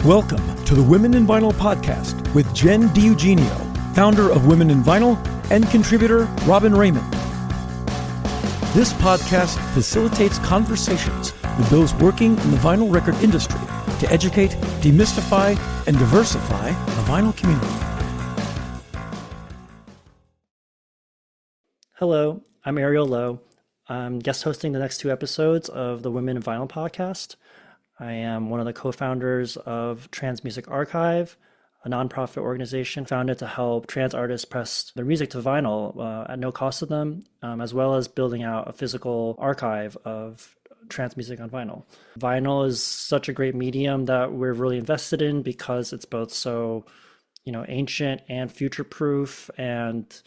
Welcome to the Women in Vinyl podcast with Jen DiEugenio, founder of Women in Vinyl, and contributor Robin Raymond. This podcast facilitates conversations with those working in the vinyl record industry to educate, demystify, and diversify the vinyl community. Hello, I'm Ariel Loh. I'm guest hosting the next two episodes of the Women in Vinyl podcast. I am one of the co-founders of Trans Music Archive, a nonprofit organization founded to help trans artists press their music to vinyl at no cost to them, as well as building out a physical archive of trans music on vinyl. Vinyl is such a great medium that we're really invested in because it's both so, ancient and future-proof, and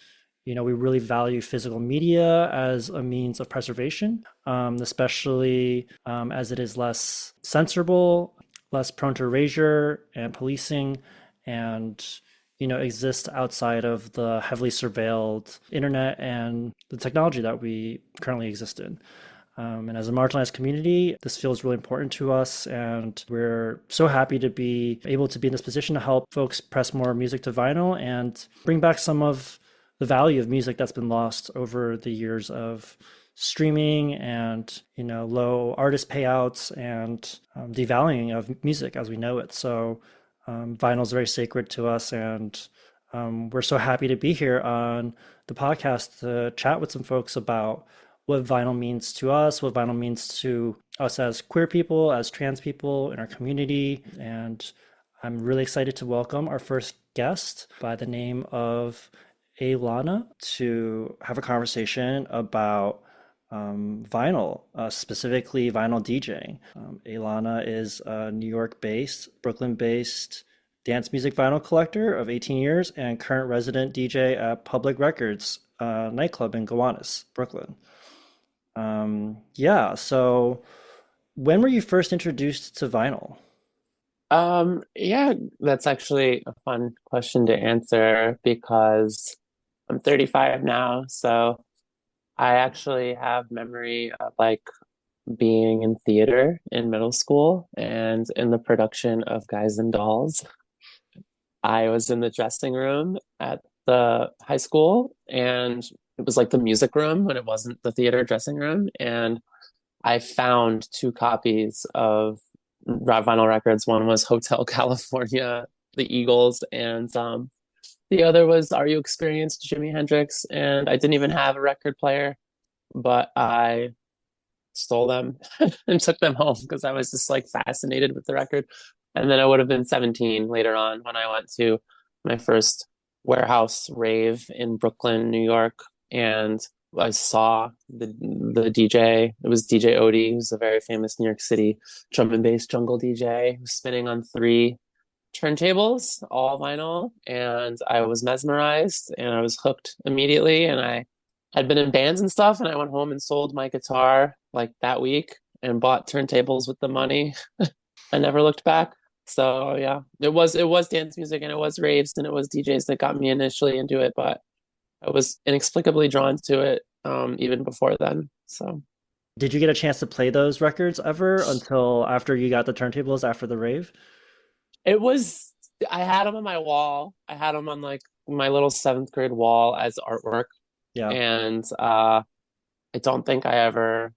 we really value physical media as a means of preservation, especially as it is less censorable, less prone to erasure and policing, and exists outside of the heavily surveilled internet and the technology that we currently exist in. And as a marginalized community, this feels really important to us, and we're so happy to be able to be in this position to help folks press more music to vinyl and bring back some of the value of music that's been lost over the years of streaming and low artist payouts and devaluing of music as we know it. So vinyl is very sacred to us, and we're so happy to be here on the podcast to chat with some folks about what vinyl means to us, what vinyl means to us as queer people, as trans people in our community. And I'm really excited to welcome our first guest by the name of Alana to have a conversation about vinyl, specifically vinyl DJing. Alana is a New York-based, Brooklyn-based dance music vinyl collector of 18 years and current resident DJ at Public Records nightclub in Gowanus, Brooklyn. So when were you first introduced to vinyl? Yeah, that's actually a fun question to answer because I'm 35 now, so I actually have memory of being in theater in middle school and in the production of Guys and Dolls. I was in the dressing room at the high school, and it was like the music room when it wasn't the theater dressing room, and I found two copies of vinyl records. One was Hotel California, the Eagles, and the other was Are You Experienced, Jimi Hendrix. And I didn't even have a record player, but I stole them and took them home because I was just fascinated with the record. And then I would have been 17 later on when I went to my first warehouse rave in Brooklyn, New York. And I saw the DJ. It was DJ Odie, who's a very famous New York City drum and bass jungle DJ, who's spinning on 3 turntables, all vinyl, and I was mesmerized and I was hooked immediately. And I had been in bands and stuff, and I went home and sold my guitar that week and bought turntables with the money. I never looked back. So yeah, it was dance music, and it was raves, and it was DJs that got me initially into it, but I was inexplicably drawn to it even before then. So Did you get a chance to play those records ever until after you got the turntables after the rave? I had them on my wall. I had them on my little 7th grade wall as artwork. Yeah. And I don't think I ever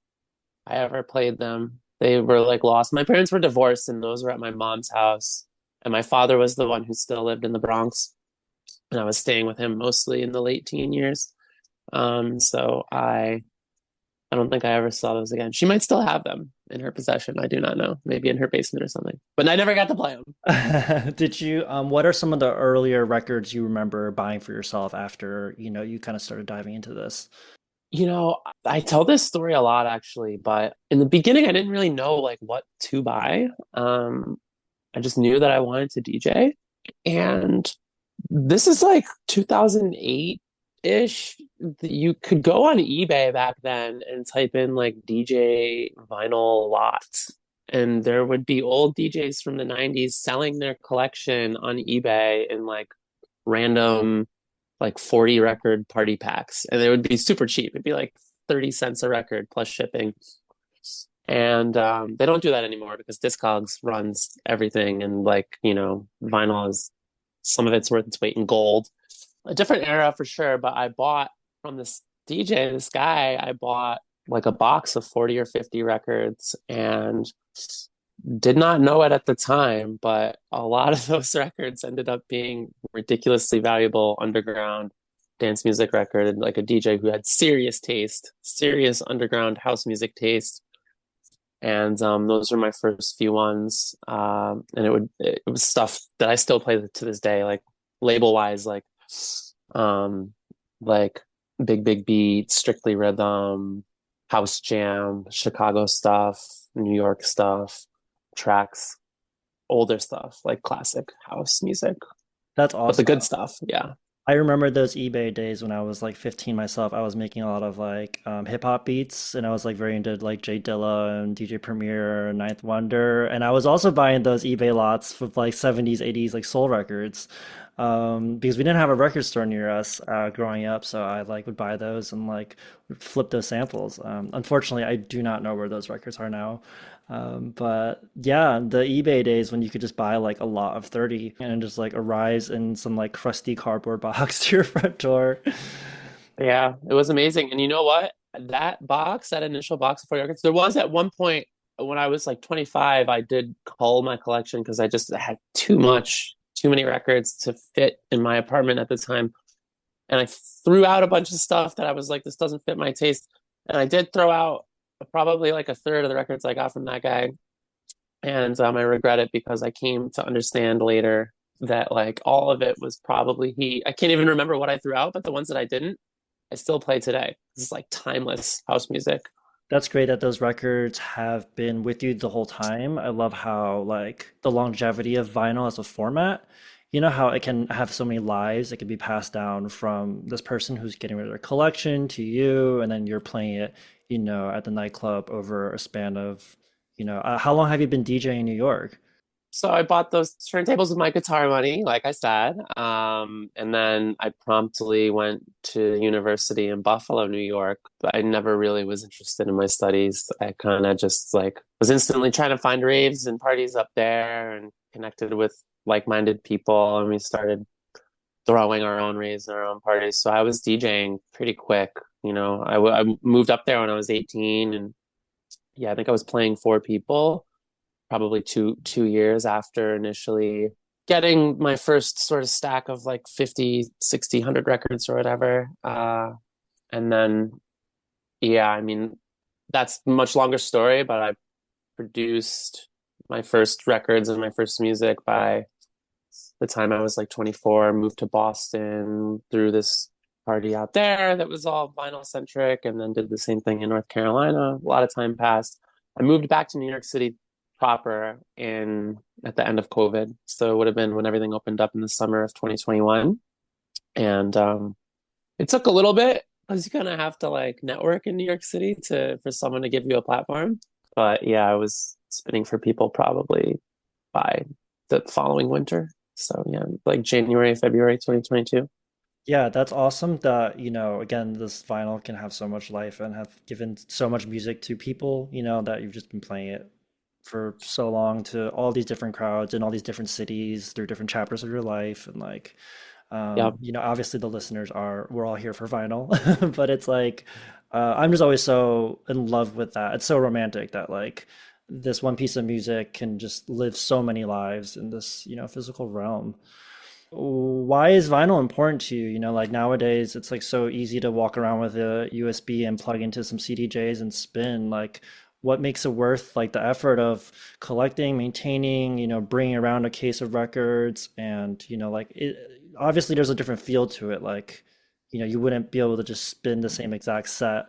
played them. They were lost. My parents were divorced, and those were at my mom's house. And my father was the one who still lived in the Bronx. And I was staying with him mostly in the late teen years. So I don't think I ever saw those again. She might still have them in her possession. I do not know. Maybe in her basement or something. But I never got to play them. Did you? What are some of the earlier records you remember buying for yourself after you kind of started diving into this? I tell this story a lot actually, but in the beginning I didn't really know what to buy. I just knew that I wanted to DJ, and this is 2008 ish. You could go on eBay back then and type in DJ vinyl lot, and there would be old DJs from the 90s selling their collection on eBay in random 40 record party packs, and they would be super cheap. It'd be 30 cents a record plus shipping. And they don't do that anymore because Discogs runs everything, and like, vinyl is some of it's worth its weight in gold. A different era for sure, but I bought from this DJ, this guy, I bought like a box of 40 or 50 records and did not know it at the time, but a lot of those records ended up being ridiculously valuable underground dance music record, and like a DJ who had serious taste, serious underground house music taste. And those were my first few ones. And it was stuff that I still play to this day, like label wise, um like Big Beat, Strictly Rhythm, House Jam, Chicago stuff, New York stuff, tracks, older stuff, like classic house music. That's But the awesome. good stuff, yeah. I remember those eBay days when I was like 15 myself. I was making a lot of like hip hop beats, and I was like very into like Jay Dilla and DJ Premier and Ninth Wonder. And I was also buying those eBay lots with like 70s, 80s like soul records. Because we didn't have a record store near us growing up, so I like would buy those and like would flip those samples. Unfortunately, I do not know where those records are now. But yeah, the eBay days when you could just buy like a lot of 30 and it just like arrives in some like crusty cardboard box to your front door. Yeah, it was amazing. And you know what? That box, that initial box of 40 records, there was at one point when I was like 25, I did cull my collection because I just had too many records to fit in my apartment at the time. And I threw out a bunch of stuff that I was like, this doesn't fit my taste. And I did throw out probably like a third of the records I got from that guy. And I regret it because I came to understand later that like all of it was probably I can't even remember what I threw out, but the ones that I didn't, I still play today. This is like timeless house music. That's great that those records have been with you the whole time. I love how like the longevity of vinyl as a format. You know how it can have so many lives. It can be passed down from this person who's getting rid of their collection to you, and then you're playing it, at the nightclub over a span of, how long have you been DJing in New York? So I bought those turntables with my guitar money, like I said. And then I promptly went to university in Buffalo, New York. But I never really was interested in my studies. I kind of just like was instantly trying to find raves and parties up there and connected with like-minded people. And we started throwing our own raves and our own parties. So I was DJing pretty quick. I moved up there when I was 18, and yeah, I think I was playing four people probably two years after initially getting my first sort of stack of like 50, 60, 100 records or whatever. And then, yeah, I mean, that's a much longer story, but I produced my first records and my first music by the time I was like 24, moved to Boston through this party out there that was all vinyl centric, and then did the same thing in North Carolina. A lot of time passed. I moved back to New York City proper in at the end of COVID. So it would have been when everything opened up in the summer of 2021. And it took a little bit because you kind of have to like network in New York City for someone to give you a platform. But yeah, I was spinning for people probably by the following winter. So yeah, like January, February 2022. Yeah, that's awesome that, again, this vinyl can have so much life and have given so much music to people, that you've just been playing it for so long to all these different crowds in all these different cities through different chapters of your life. And like, Yeah. obviously the listeners we're all here for vinyl, but it's like, I'm just always so in love with that. It's so romantic that like this one piece of music can just live so many lives in this, physical realm. Why is vinyl important to you? Like nowadays, it's like so easy to walk around with a USB and plug into some CDJs and spin. Like, what makes it worth like the effort of collecting, maintaining, bringing around a case of records, and like obviously there's a different feel to it. Like, you wouldn't be able to just spin the same exact set.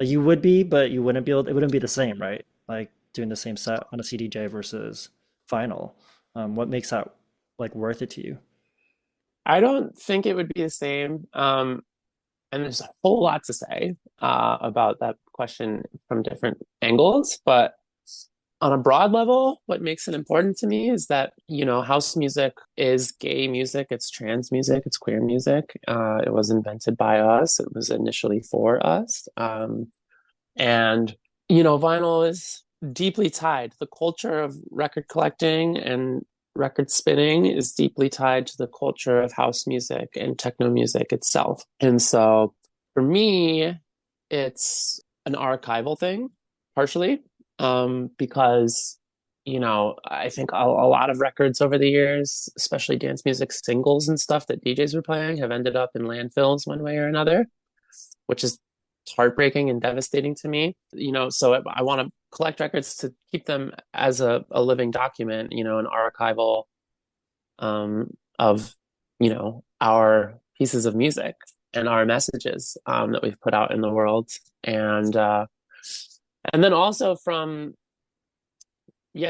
Like you would be, but you wouldn't be able. It wouldn't be the same, right? Like doing the same set on a CDJ versus vinyl. What makes that like worth it to you? I don't think it would be the same. And there's a whole lot to say about that question from different angles. But on a broad level, what makes it important to me is that, house music is gay music, it's trans music, it's queer music. It was invented by us, it was initially for us. And, vinyl is deeply tied. The culture of record collecting and record spinning is deeply tied to the culture of house music and techno music itself. And so for me, it's an archival thing, partially, because, I think a lot of records over the years, especially dance music singles and stuff that DJs were playing, have ended up in landfills one way or another, which is heartbreaking and devastating to me. So I want to collect records to keep them as a living document, an archival of, our pieces of music and our messages that we've put out in the world. And then also from,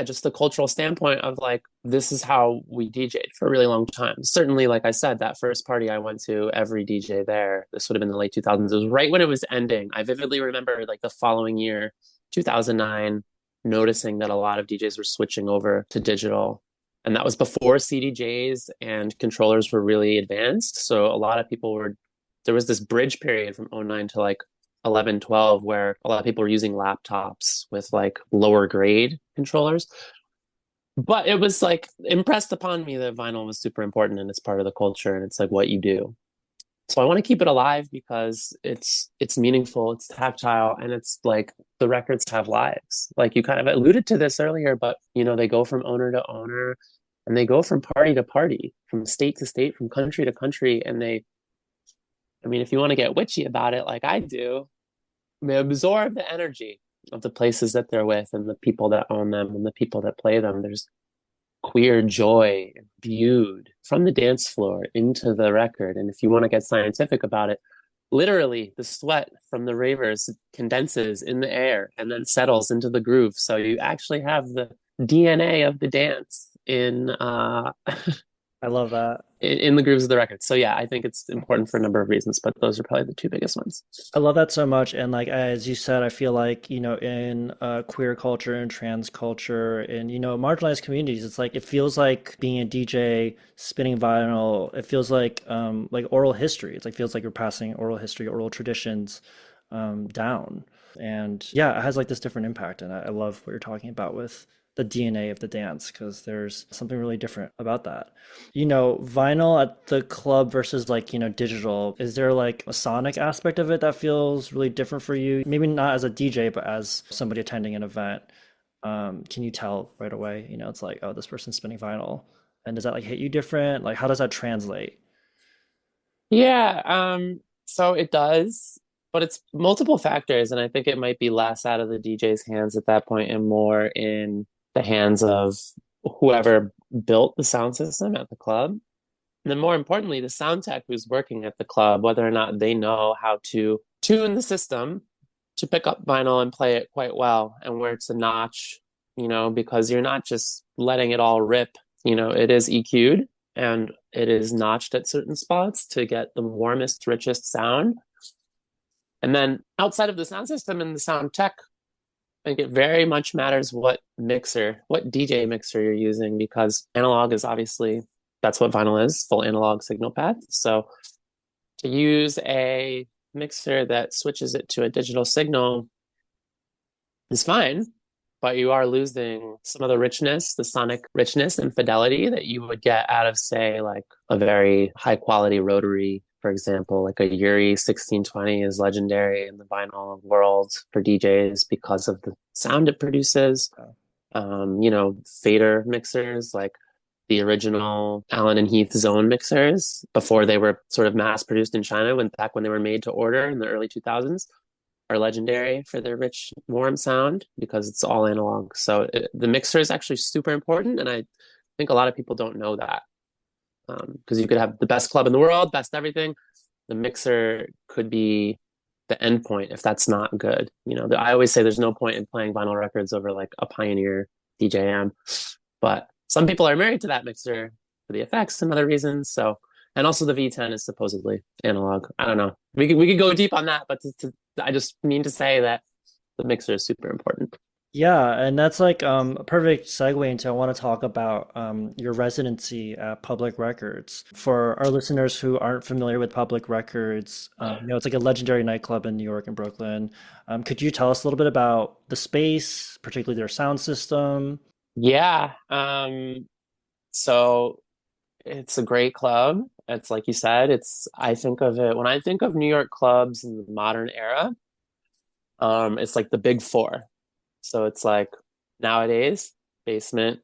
just the cultural standpoint of like, this is how we DJ'd for a really long time. Certainly, like I said, that first party I went to, every DJ there, this would have been the late 2000s. It was right when it was ending. I vividly remember like the following year, 2009, noticing that a lot of DJs were switching over to digital. And that was before CDJs and controllers were really advanced. So a lot of people there was this bridge period from 2009 to like 11, 12, where a lot of people were using laptops with like lower grade controllers. But it was like impressed upon me that vinyl was super important and it's part of the culture and it's like what you do. So I want to keep it alive because it's meaningful, it's tactile, and it's like the records have lives. Like you kind of alluded to this earlier, but they go from owner to owner and they go from party to party, from state to state, from country to country. And if you want to get witchy about it, like I do, they absorb the energy of the places that they're with and the people that own them and the people that play them. There's queer joy imbued from the dance floor into the record. And if you want to get scientific about it, literally the sweat from the ravers condenses in the air and then settles into the groove. So you actually have the DNA of the dance in I love that. in the grooves of the record. So yeah, I think it's important for a number of reasons, but those are probably the two biggest ones. I love that so much. And like as you said, I feel like, in queer culture and trans culture and, marginalized communities, it's like it feels like being a DJ spinning vinyl, it feels like oral history. It's like feels like you're passing oral history, oral traditions down. And yeah, it has like this different impact. And I love what you're talking about with the DNA of the dance because there's something really different about that. Vinyl at the club versus like, digital, is there like a sonic aspect of it that feels really different for you? Maybe not as a DJ, but as somebody attending an event. Can you tell right away, it's like, oh, this person's spinning vinyl. And does that like hit you different? Like, how does that translate? Yeah, so it does, but it's multiple factors, and I think it might be less out of the DJ's hands at that point and more in the hands of whoever built the sound system at the club. And then more importantly, the sound tech who's working at the club, whether or not they know how to tune the system to pick up vinyl and play it quite well and where to notch, because you're not just letting it all rip, it is EQ'd and it is notched at certain spots to get the warmest, richest sound. And then outside of the sound system and the sound tech, I think it very much matters what DJ mixer you're using, because analog is obviously, that's what vinyl is, full analog signal path. So to use a mixer that switches it to a digital signal is fine, but you are losing some of the richness, the sonic richness and fidelity that you would get out of, say, like a very high quality rotary. For example, like a Yuri 1620 is legendary in the vinyl world for DJs because of the sound it produces. Fader mixers, like the original Allen and Heath Zone mixers, before they were sort of mass produced in China, back when they were made to order in the early 2000s, are legendary for their rich, warm sound because it's all analog. So the mixer is actually super important, and I think a lot of people don't know that. Because you could have the best club in the world, best everything. The mixer could be the end point if that's not good. I always say there's no point in playing vinyl records over like a Pioneer DJM, but some people are married to that mixer for the effects and other reasons. So, and also the V10 is supposedly analog. I don't know. We could go deep on that, but I just mean to say that the mixer is super important. Yeah, and that's like a perfect segue into I want to talk about your residency at Public Records. For our listeners who aren't familiar with Public Records, it's like a legendary nightclub in New York and Brooklyn. Could you tell us a little bit about the space, particularly their sound system? Yeah. So it's a great club. It's like you said, I think of it when I think of New York clubs in the modern era, it's like the big four. So it's like nowadays, basement,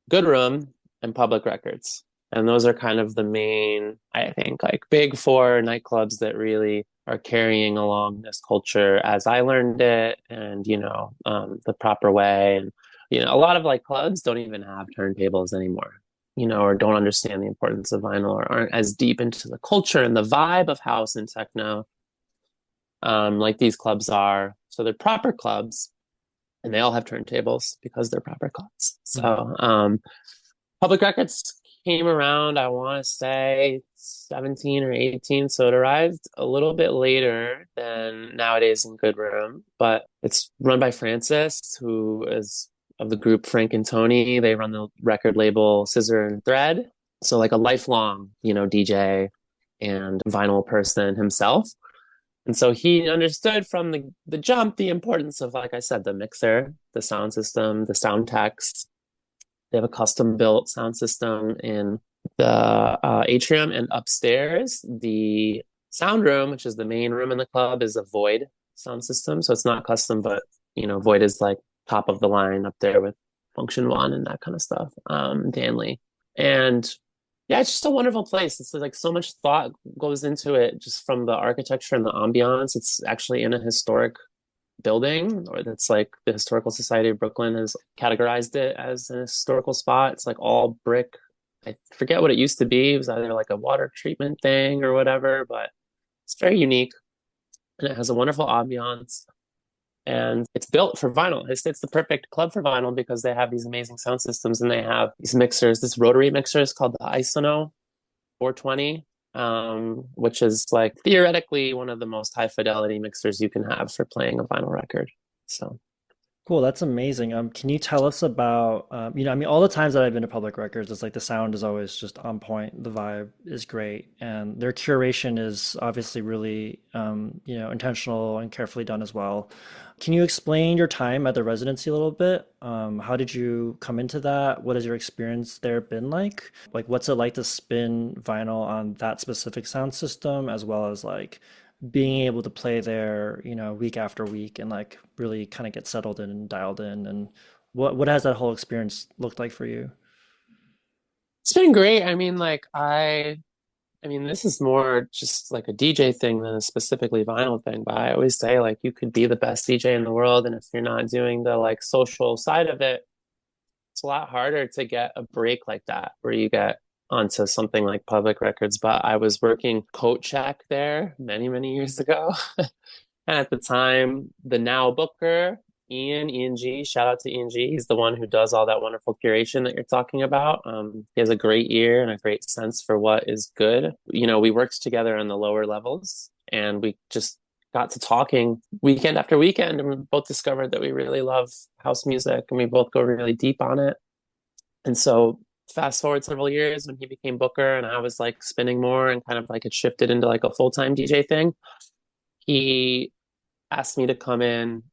good room, and public records. And those are kind of the main, I think, like big four nightclubs that really are carrying along this culture as I learned it and, the proper way. And, a lot of like clubs don't even have turntables anymore, or don't understand the importance of vinyl or aren't as deep into the culture and the vibe of house and techno, like these clubs are. So they're proper clubs and they all have turntables because they're proper clubs. Mhm. So Public Records came around, I want to say 17 or 18, so it arrived a little bit later than nowadays in Good Room, but it's run by Francis, who is of the group Frank and Tony. They run the record label Scissor and Thread. So like a lifelong, DJ and vinyl person himself. And so he understood from the jump the importance of, like I said, the mixer, the sound system, the sound techs. They have a custom built sound system in the atrium, and upstairs, the sound room, which is the main room in the club, is a Void sound system. So it's not custom, but Void is like top of the line up there with Function One and that kind of stuff. Danley. And yeah, it's just a wonderful place. It's like so much thought goes into it just from the architecture and the ambiance. It's actually in a historic building, or that's like the Historical Society of Brooklyn has categorized it as an historical spot. It's like all brick. I forget what it used to be. It was either like a water treatment thing or whatever, but it's very unique and it has a wonderful ambiance. And it's built for vinyl. It's the perfect club for vinyl because they have these amazing sound systems and they have these mixers, this rotary mixer is called the Isono 420, which is like theoretically one of the most high fidelity mixers you can have for playing a vinyl record. So Cool, that's amazing. Can you tell us about, all the times that I've been to Public Records, it's like the sound is always just on point, the vibe is great, and their curation is obviously really, intentional and carefully done as well. Can you explain your time at the residency a little bit? How did you come into that? What has your experience there been like? Like, what's it like to spin vinyl on that specific sound system, as well as like being able to play there, week after week and like really kind of get settled in and dialed in, and what has that whole experience looked like for you? it's been great. I mean, this is more just like a DJ thing than a specifically vinyl thing, but I always say like you could be the best DJ in the world, and if you're not doing the like social side of it, it's a lot harder to get a break like that where you get onto something like Public Records. But I was working coat check there many, many years ago. And at the time, the now booker, Ian G, shout out to Ian G. He's the one who does all that wonderful curation that you're talking about. He has a great ear and a great sense for what is good. We worked together on the lower levels and we just got to talking weekend after weekend, and we both discovered that we really love house music and we both go really deep on it. And so fast forward several years when he became booker and I was like spinning more and kind of like it shifted into like a full-time DJ thing. He asked me to come in.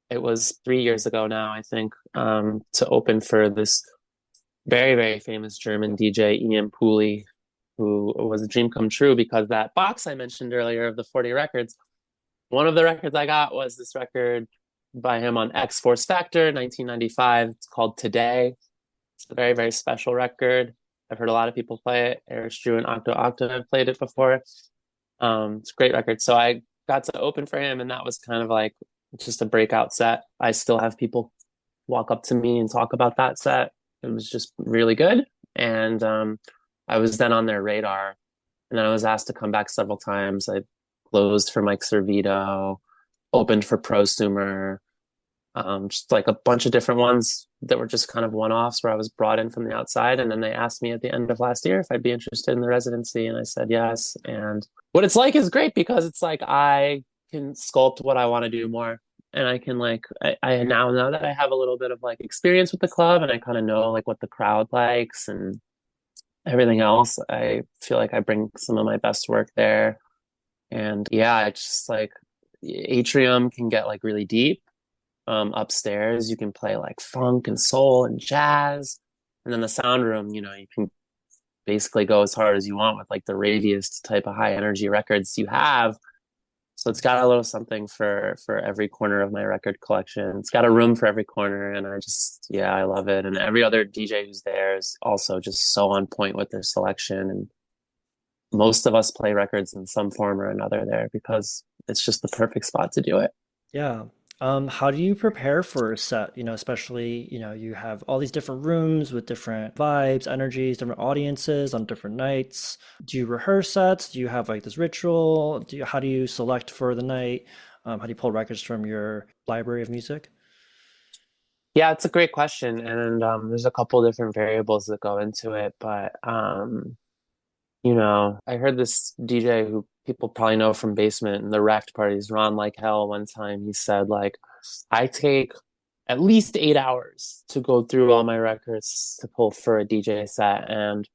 It was 3 years ago now, I think, to open for this very, very famous German DJ, Ian Pooley, who was a dream come true because that box I mentioned earlier of the 40 records, one of the records I got was this record by him on X Force Factor, 1995. It's called Today. It's a very, very special record. I've heard a lot of people play it. Eric Drew and Octo Octo have played it before. It's a great record. So I got to open for him, and that was kind of like just a breakout set. I still have people walk up to me and talk about that set. It was just really good. And I was then on their radar. And then I was asked to come back several times. I closed for Mike Servito, opened for Prosumer, just like a bunch of different ones that were just kind of one-offs where I was brought in from the outside. And then they asked me at the end of last year if I'd be interested in the residency. And I said yes. And what it's like is great because it's like I can sculpt what I want to do more. and I can like I now that I have a little bit of like experience with the club and I kind of know like what the crowd likes and everything else, I feel like I bring some of my best work there. And yeah, it's just like atrium can get like really deep. Upstairs you can play like funk and soul and jazz. And then the sound room, you can basically go as hard as you want with like the raviest type of high energy records you have. So it's got a little something for every corner of my record collection. It's got a room for every corner, and yeah, I love it. And every other DJ who's there is also just so on point with their selection. And most of us play records in some form or another there because it's just the perfect spot to do it. Yeah. How do you prepare for a set? Especially, you have all these different rooms with different vibes, energies, different audiences on different nights. Do you rehearse sets? Do you have like this ritual? How do you select for the night? How do you pull records from your library of music? Yeah, it's a great question, and there's a couple different variables that go into it. But I heard this DJ who people probably know from Basement and the Wrecked parties, Ron Like Hell, one time he said, like, I take at least 8 hours to go through all my records to pull for a DJ set. And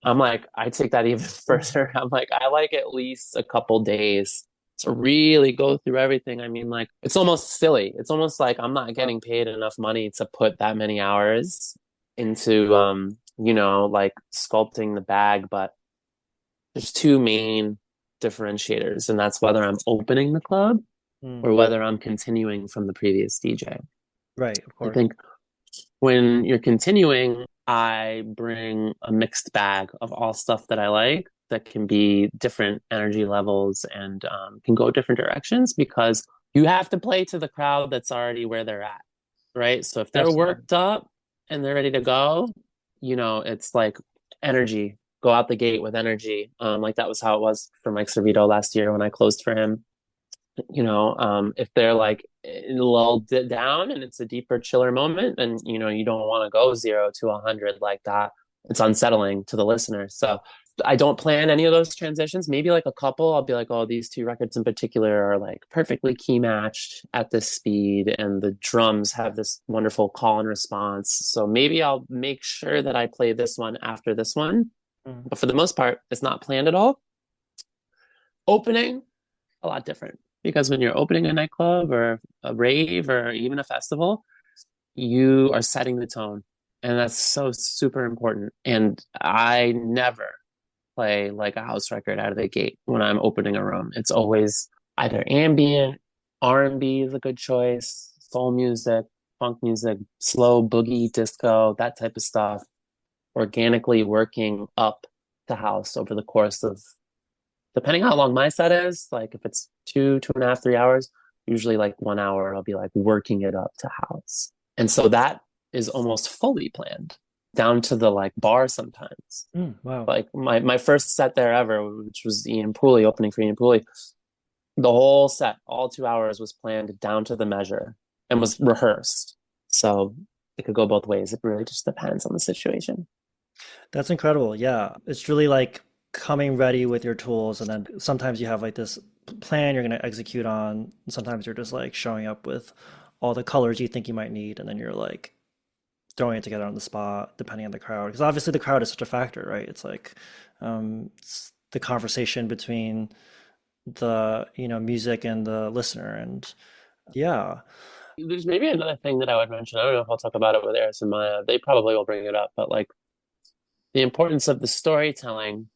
I'm like, I take that even further. I'm like, I like at least a couple days to really go through everything. I mean, like, it's almost silly. It's almost like I'm not getting paid enough money to put that many hours into, like sculpting the bag. But there's two main differentiators, and that's whether I'm opening the club Mm, or whether I'm continuing from the previous DJ. right, of I course. think when you're continuing, I bring a mixed bag of all stuff that I like that can be different energy levels and can go different directions because you have to play to the crowd that's already where they're at, right? So if they're Absolutely. worked up and they're ready to go, it's like energy, go out the gate with energy. Like that was how it was for Mike Servito last year when I closed for him. If they're like lulled down and it's a deeper, chiller moment, then you don't want to go 0 to 100 like that. It's unsettling to the listener. So I don't plan any of those transitions. Maybe like a couple, I'll be like, oh, these two records in particular are like perfectly key matched at this speed, and the drums have this wonderful call and response. So maybe I'll make sure that I play this one after this one. Mm. But for the most part, it's not planned at all. Opening, a lot different because when you're opening a nightclub or a rave or even a festival, you are setting the tone, and that's so super important. And I never play like a house record out of the gate when I'm opening a room. It's always either ambient, R&B is a good choice, soul music, funk music, slow boogie, disco, that type of stuff, organically working up to house over the course of, depending how long my set is, like if it's 2.5, 3 hours, usually like 1 hour, I'll be like working it up to house. And so that is almost fully planned down to the like bar sometimes. Wow. Like my first set there ever, which was Ian Pooley, opening for Ian Pooley, the whole set, all 2 hours was planned down to the measure and was rehearsed. So it could go both ways. It really just depends on the situation. That's incredible. Yeah. It's really like coming ready with your tools, and then sometimes you have like this plan you're going to execute on. And sometimes you're just like showing up with all the colors you think you might need, and then you're like throwing it together on the spot, depending on the crowd. Because obviously the crowd is such a factor, right? It's like it's the conversation between the music and the listener, and yeah. There's maybe another thing that I would mention. I don't know if I'll talk about it with Eris and Maya. They probably will bring it up, but like the importance of the storytelling,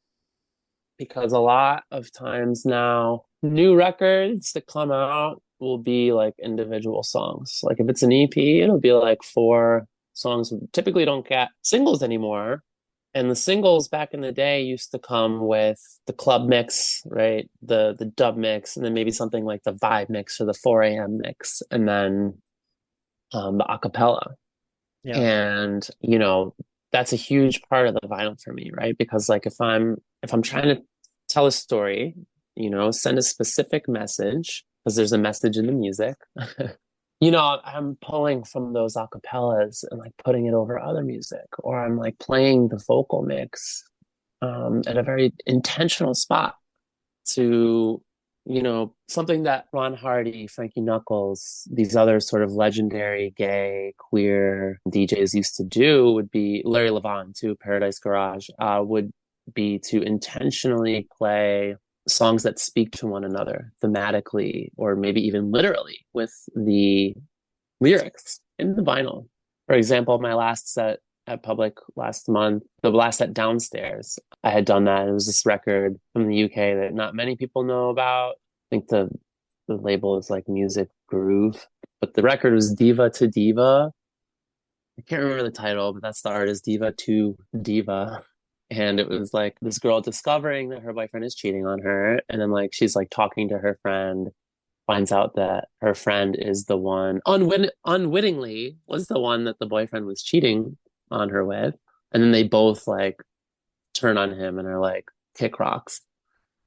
because a lot of times now, new records that come out will be like individual songs. Like if it's an EP, it'll be like 4 songs. We typically don't get singles anymore. And the singles back in the day used to come with the club mix, right? The dub mix, and then maybe something like the vibe mix or the 4 a.m. mix, and then the acapella. Yeah. And that's a huge part of the vinyl for me, right? Because like if I'm trying to tell a story, send a specific message, because there's a message in the music. I'm pulling from those acapellas and like putting it over other music, or I'm like playing the vocal mix at a very intentional spot to something that Ron Hardy, Frankie Knuckles, these other sort of legendary gay queer DJs used to do would be Larry Levan too, Paradise Garage, would be to intentionally play songs that speak to one another thematically or maybe even literally with the lyrics in the vinyl. For example, my last set at Public last month, the last set downstairs, I had done that. It was this record from the UK that not many people know about. I think the label is like Music Groove, but the record was Diva to Diva. I can't remember the title, but that's the artist, Diva to Diva. And it was like this girl discovering that her boyfriend is cheating on her, and then like she's like talking to her friend, finds out that her friend is the one unwittingly was the one that the boyfriend was cheating on her with, and then they both like turn on him and are like kick rocks.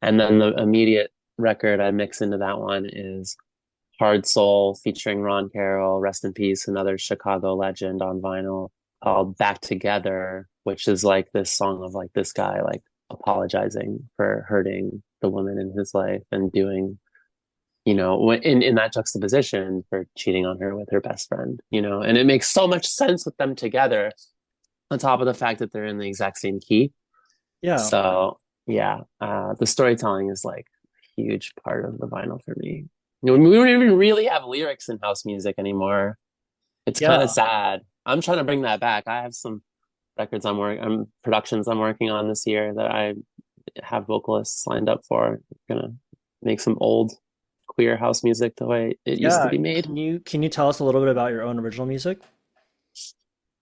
And then the immediate record I mix into that one is Hard Soul featuring Ron Carroll, rest in peace, another Chicago legend, on vinyl, called Back Together, which is like this song of like this guy like apologizing for hurting the woman in his life and doing, in that juxtaposition for cheating on her with her best friend, and it makes so much sense with them together, on top of the fact that they're in the exact same key. Yeah. So yeah, the storytelling is like a huge part of the vinyl for me. We don't even really have lyrics in house music anymore. It's kind of Yeah. sad. I'm trying to bring that back. I have some productions I'm working on this year that I have vocalists lined up for. I'm gonna make some old queer house music the way it used to Yeah. be made. Can you tell us a little bit about your own original music?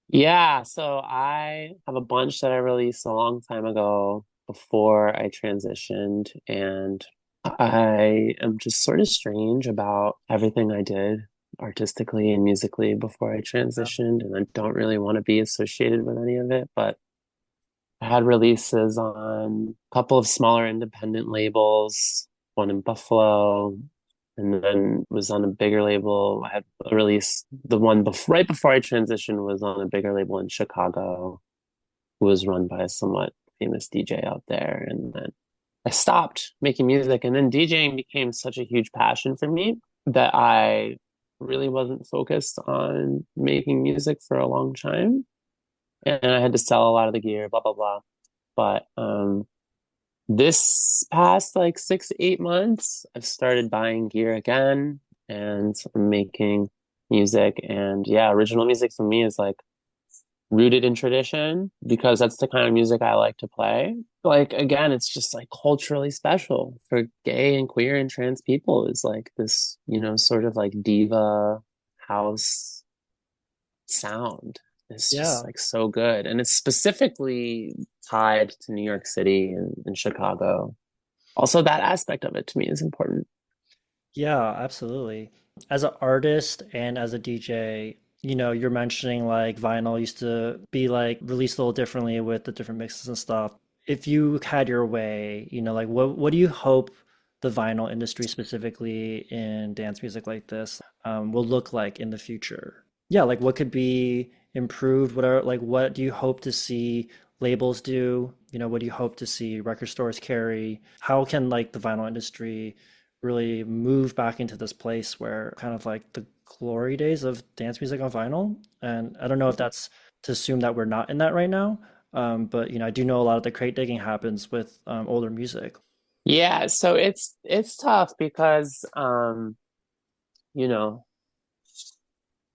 Yeah, so I have a bunch that I released a long time ago before I transitioned, and I am just sort of strange about everything I did artistically and musically before I Yeah. transitioned, and I don't really want to be associated with any of it, but I had releases on a couple of smaller independent labels, one in Buffalo, and then was on a bigger label. I had a release, the one right before I transitioned was on a bigger label in Chicago, who was run by a somewhat famous DJ out there. And then I stopped making music, and then DJing became such a huge passion for me that I really wasn't focused on making music for a long time. And I had to sell a lot of the gear, blah, blah, blah. But this past like 6, 8 months, I've started buying gear again and I'm making music. And yeah, original music for me is like rooted in tradition because that's the kind of music I like to play. Like, again, it's just like culturally special for gay and queer and trans people, is like this, sort of like diva house sound. It's just Yeah. like so good. And it's specifically tied to New York City and Chicago. Also, that aspect of it to me is important. Yeah, absolutely. As an artist and as a DJ, you're mentioning like vinyl used to be like released a little differently with the different mixes and stuff. If you had your way, like what do you hope the vinyl industry specifically in dance music like this will look like in the future? Yeah, like what could be improved? What do you hope to see labels do? What do you hope to see record stores carry? How can like the vinyl industry really move back into this place where kind of like the glory days of dance music on vinyl. And I don't know if that's to assume that we're not in that right now. But I do know a lot of the crate digging happens with older music. Yeah, so it's tough because you know,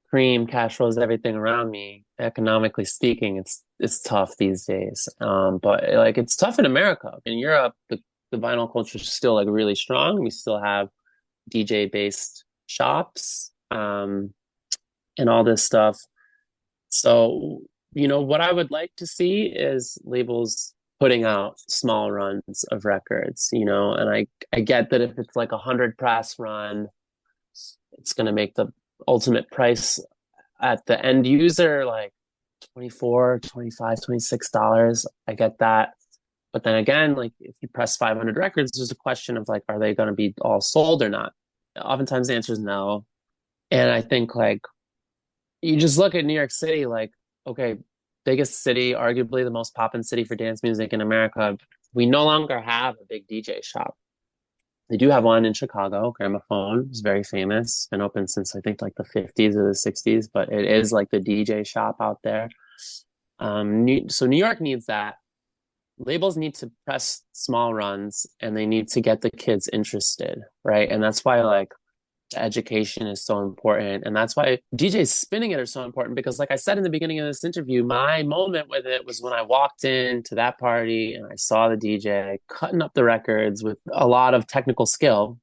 cream, cash flows, everything around me, economically speaking, it's tough these days. But like it's tough in America. In Europe, the vinyl culture is still like really strong. We still have DJ based shops, and all this stuff. So, what I would like to see is labels putting out small runs of records, and I get that if it's like 100 press run, it's going to make the ultimate price at the end user like 24, 25, $26. I get that. But then again, like if you press 500 records, there's a question of like, are they going to be all sold or not? Oftentimes the answer is no. And I think like you just look at New York City, like, okay, biggest city, arguably the most poppin' city for dance music in America. We no longer have a big DJ shop. They do have one in Chicago, Gramophone. It's very famous. It's been open since I think like the 50s or the 60s, but it is like the DJ shop out there. So New York needs that. Labels need to press small runs and they need to get the kids interested, right? And that's why like education is so important. And that's why DJs spinning it are so important because, like I said in the beginning of this interview, my moment with it was when I walked into that party and I saw the DJ cutting up the records with a lot of technical skill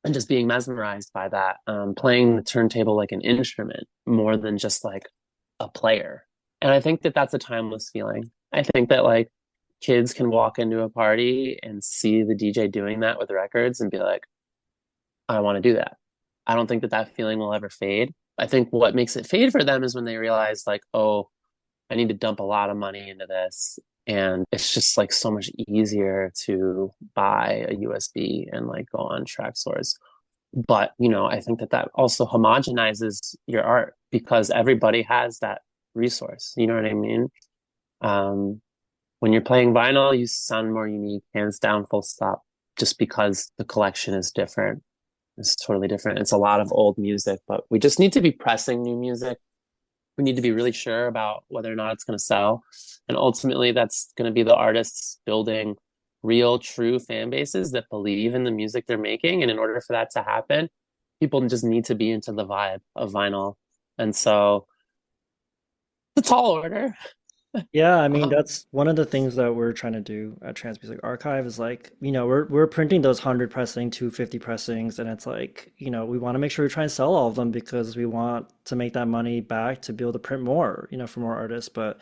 and just being mesmerized by that, playing the turntable like an instrument more than just like a player. And I think that that's a timeless feeling. I think that like kids can walk into a party and see the DJ doing that with records and be like, I want to do that. I don't think that that feeling will ever fade. I think what makes it fade for them is when they realize like, oh, I need to dump a lot of money into this. And it's just like so much easier to buy a USB and like go on Traxsource. But, you know, I think that that also homogenizes your art because everybody has that resource. You know what I mean? When you're playing vinyl, you sound more unique, hands down, full stop, just because the collection is different. It's totally different. It's a lot of old music, but we just need to be pressing new music. We need to be really sure about whether or not it's going to sell. And ultimately, that's going to be the artists building real, true fan bases that believe in the music they're making. And in order for that to happen, people just need to be into the vibe of vinyl. And so it's a tall order. Yeah, I mean Um, that's one of the things that we're trying to do at Trans Music Archive is like, we're printing those 100 pressing, 250 pressings, and it's like, we want to make sure we try and sell all of them because we want to make that money back to be able to print more, for more artists. But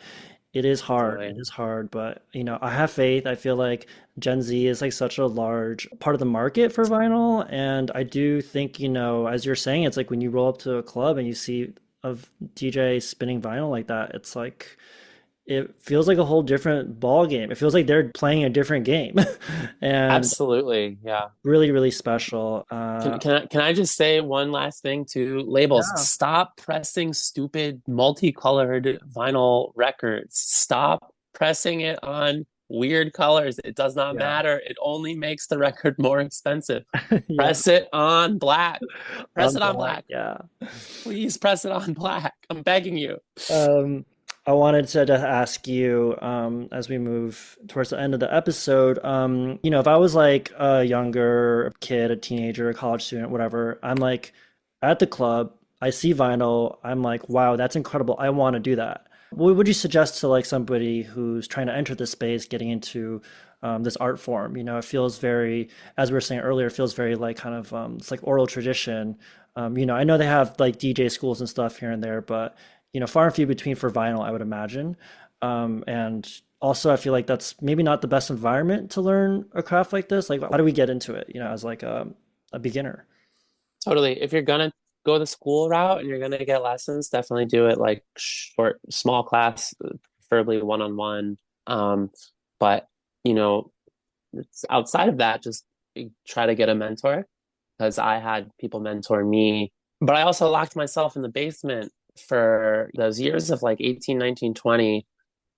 it is hard. It Absolutely. is hard, but I have faith. I feel like Gen Z is like such a large part of the market for vinyl, and I do think, as you're saying, it's like when you roll up to a club and you see of DJ spinning vinyl like that, it's like it feels like a whole different ball game. It feels like they're playing a different game, and Absolutely. Yeah. really, really special. Can I just say one last thing to labels? Yeah, Stop pressing stupid multicolored vinyl records. Stop pressing it on weird colors. It does not yeah, matter. It only makes the record more expensive. yeah. Press it on black. Press I'm it on black. black. Yeah. Please press it on black. I'm begging you. Um, I wanted to just ask you, as we move towards the end of the episode, if I was like a younger kid, a teenager, a college student, whatever, I'm like at the club, I see vinyl, I'm like, wow, that's incredible. I want to do that. What would you suggest to like somebody who's trying to enter this space, getting into this art form? It feels very, as we were saying earlier, it feels very like kind of it's like oral tradition. I know they have like DJ schools and stuff here and there, but far and few between for vinyl, I would imagine. And also, I feel like that's maybe not the best environment to learn a craft like this. Like, how do we get into it? As like a beginner. Totally. If you're gonna go the school route and you're gonna get lessons, definitely do it like short, small class, preferably one-on-one. But you know, it's outside of that, just try to get a mentor because I had people mentor me, but I also locked myself in the basement for those years of like 18, 19, 20.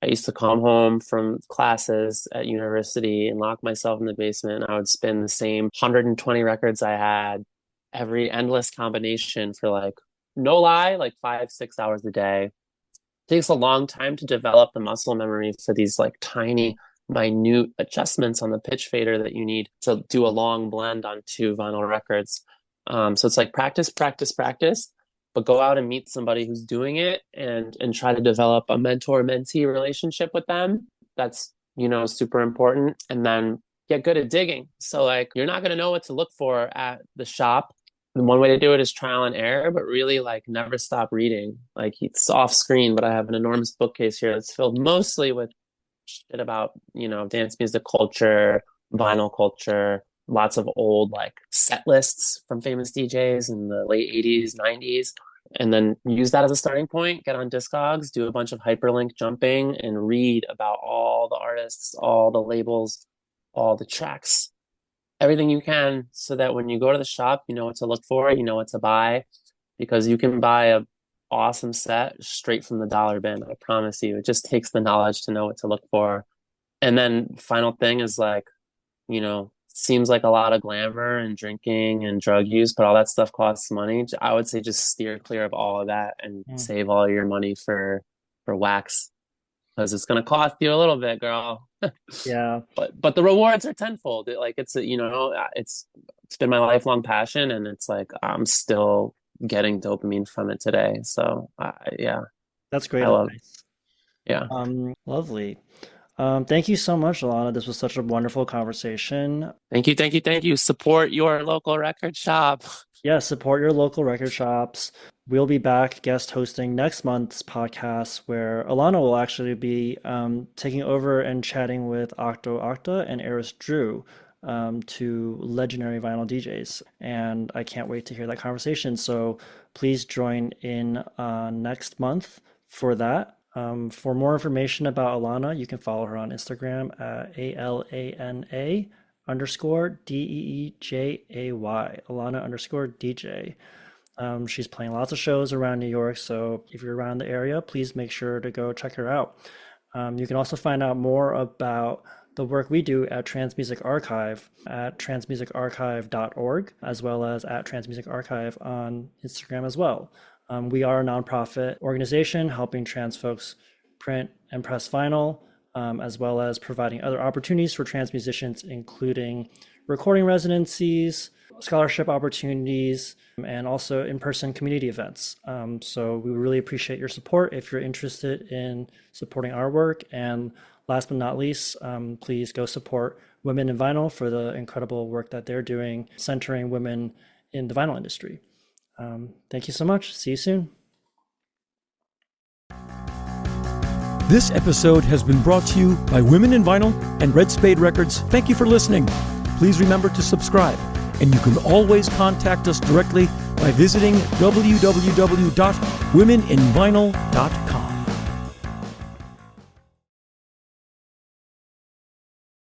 I used to come home from classes at university and lock myself in the basement. I would spin the same 120 records I had, every endless combination for like, no lie, like 5, 6 hours a day. It takes a long time to develop the muscle memory for these like tiny, minute adjustments on the pitch fader that you need to do a long blend on two vinyl records. So it's like practice, practice, practice, but go out and meet somebody who's doing it and try to develop a mentor-mentee relationship with them. That's, super important. And then get good at digging. So like you're not going to know what to look for at the shop. And one way to do it is trial and error, but really like never stop reading. Like it's off screen, but I have an enormous bookcase here that's filled mostly with shit about, dance music culture, vinyl culture, lots of old like set lists from famous DJs in the late 80s, 90s. And then use that as a starting point, get on Discogs, do a bunch of hyperlink jumping, and read about all the artists, all the labels, all the tracks, everything you can, so that when you go to the shop, you know what to look for, you know what to buy, because you can buy a awesome set straight from the dollar bin. I promise you. It just takes the knowledge to know what to look for. And then final thing is like, seems like a lot of glamour and drinking and drug use, but all that stuff costs money. I would say just steer clear of all of that and save all your money for wax, because it's going to cost you a little bit, girl. Yeah. But the rewards are tenfold. It's it's been my lifelong passion, and it's like I'm still getting dopamine from it today. So yeah, That's great I love advice. yeah. Lovely. Thank you so much, Alana. This was such a wonderful conversation. Thank you. Support your local record shop. Yeah, support your local record shops. We'll be back guest hosting next month's podcast, where Alana will actually be taking over and chatting with Octo Octa and Eris Drew, two legendary vinyl DJs. And I can't wait to hear that conversation. So please join in next month for that. For more information about Alana, you can follow her on Instagram at ALANA underscore DEEJAY, Alana underscore DJ. She's playing lots of shows around New York, so if you're around the area, please make sure to go check her out. You can also find out more about the work we do at Trans Music Archive at transmusicarchive.org, as well as at Trans Music Archive on Instagram as well. We are a nonprofit organization helping trans folks print and press vinyl, as well as providing other opportunities for trans musicians, including recording residencies, scholarship opportunities, and also in-person community events. So we really appreciate your support if you're interested in supporting our work. And last but not least, please go support Women in Vinyl for the incredible work that they're doing, centering women in the vinyl industry. Thank you so much. See you soon. This episode has been brought to you by Women in Vinyl and Red Spade Records. Thank you for listening. Please remember to subscribe, and you can always contact us directly by visiting www.womeninvinyl.com.